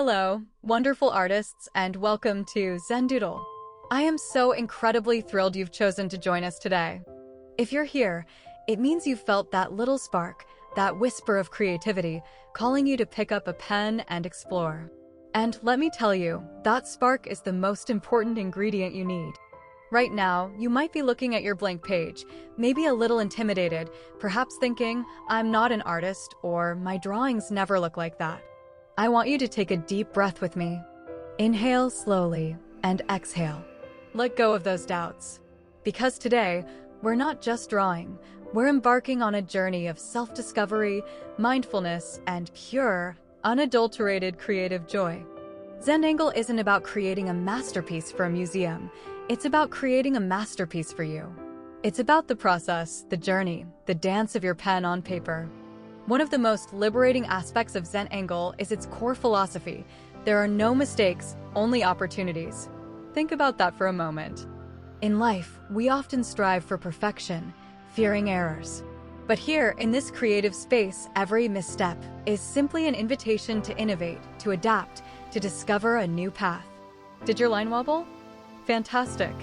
Hello, wonderful artists, and welcome to Zendoodle. I am so incredibly thrilled you've chosen to join us today. If you're here, it means you felt that little spark, that whisper of creativity, calling you to pick up a pen and explore. And let me tell you, that spark is the most important ingredient you need. Right now, you might be looking at your blank page, maybe a little intimidated, perhaps thinking, I'm not an artist, or my drawings never look like that. I want you to take a deep breath with me. Inhale slowly and exhale. Let go of those doubts. Because today, we're not just drawing, we're embarking on a journey of self-discovery, mindfulness, and pure, unadulterated creative joy. Zentangle isn't about creating a masterpiece for a museum. It's about creating a masterpiece for you. It's about the process, the journey, the dance of your pen on paper. One of the most liberating aspects of Zentangle is its core philosophy. There are no mistakes, only opportunities. Think about that for a moment. In life, we often strive for perfection, fearing errors. But here, in this creative space, every misstep is simply an invitation to innovate, to adapt, to discover a new path. Did your line wobble? Fantastic.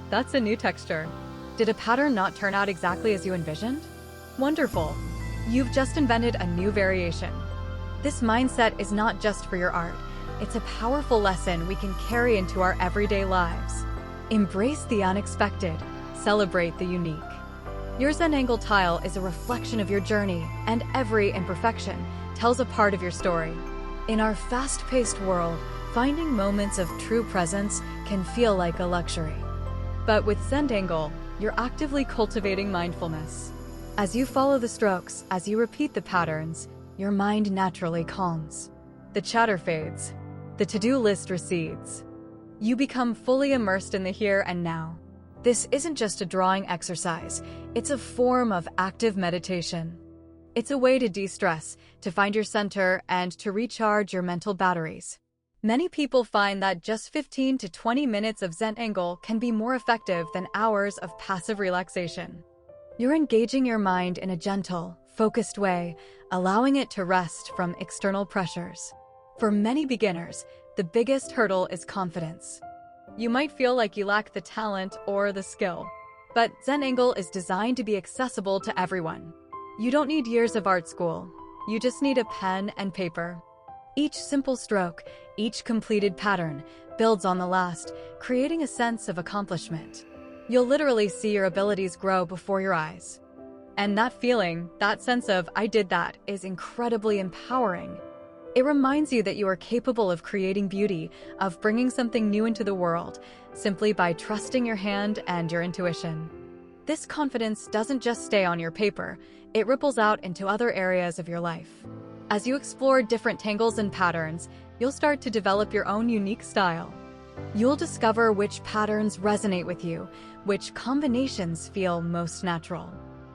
That's a new texture. Did a pattern not turn out exactly as you envisioned? Wonderful. You've just invented a new variation. This mindset is not just for your art. It's a powerful lesson we can carry into our everyday lives. Embrace the unexpected. Celebrate the unique. Your Zentangle tile is a reflection of your journey, and every imperfection tells a part of your story. In our fast-paced world, finding moments of true presence can feel like a luxury. But with Zentangle, you're actively cultivating mindfulness. As you follow the strokes, as you repeat the patterns, your mind naturally calms. The chatter fades. The to-do list recedes. You become fully immersed in the here and now. This isn't just a drawing exercise, it's a form of active meditation. It's a way to de-stress, to find your center, and to recharge your mental batteries. Many people find that just 15 to 20 minutes of Zentangle can be more effective than hours of passive relaxation. You're engaging your mind in a gentle, focused way, allowing it to rest from external pressures. For many beginners, the biggest hurdle is confidence. You might feel like you lack the talent or the skill, but Zentangle is designed to be accessible to everyone. You don't need years of art school. You just need a pen and paper. Each simple stroke, each completed pattern, builds on the last, creating a sense of accomplishment. You'll literally see your abilities grow before your eyes. And that feeling, that sense of, I did that, is incredibly empowering. It reminds you that you are capable of creating beauty, of bringing something new into the world, simply by trusting your hand and your intuition. This confidence doesn't just stay on your paper, it ripples out into other areas of your life. As you explore different tangles and patterns, you'll start to develop your own unique style. You'll discover which patterns resonate with you, which combinations feel most natural.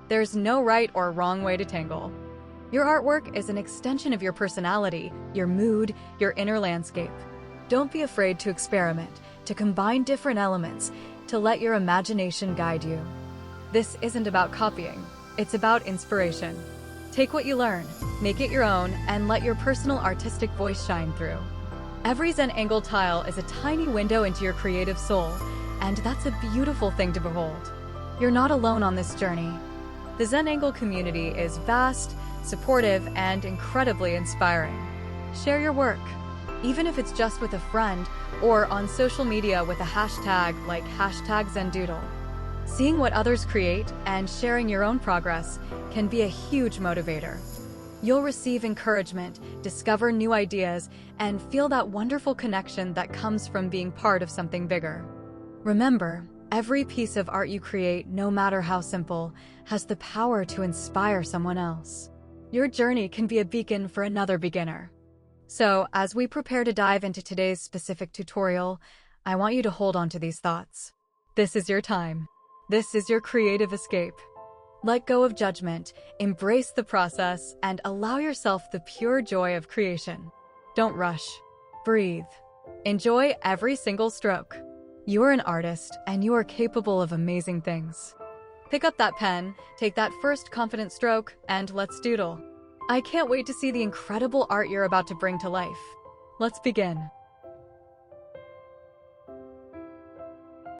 There's no right or wrong way to tangle. Your artwork is an extension of your personality, your mood, your inner landscape. Don't be afraid to experiment, to combine different elements, to let your imagination guide you. This isn't about copying, it's about inspiration. Take what you learn, make it your own, and let your personal artistic voice shine through. Every Zentangle tile is a tiny window into your creative soul, and that's a beautiful thing to behold. You're not alone on this journey. The Zentangle community is vast, supportive, and incredibly inspiring. Share your work, even if it's just with a friend or on social media with a hashtag like #Zendoodle. Seeing what others create and sharing your own progress can be a huge motivator. You'll receive encouragement, discover new ideas, and feel that wonderful connection that comes from being part of something bigger. Remember, every piece of art you create, no matter how simple, has the power to inspire someone else. Your journey can be a beacon for another beginner. So, as we prepare to dive into today's specific tutorial, I want you to hold on to these thoughts. This is your time. This is your creative escape. Let go of judgment, embrace the process, and allow yourself the pure joy of creation. Don't rush. Breathe. Enjoy every single stroke. You are an artist, and you are capable of amazing things. Pick up that pen, take that first confident stroke, and let's doodle. I can't wait to see the incredible art you're about to bring to life. Let's begin.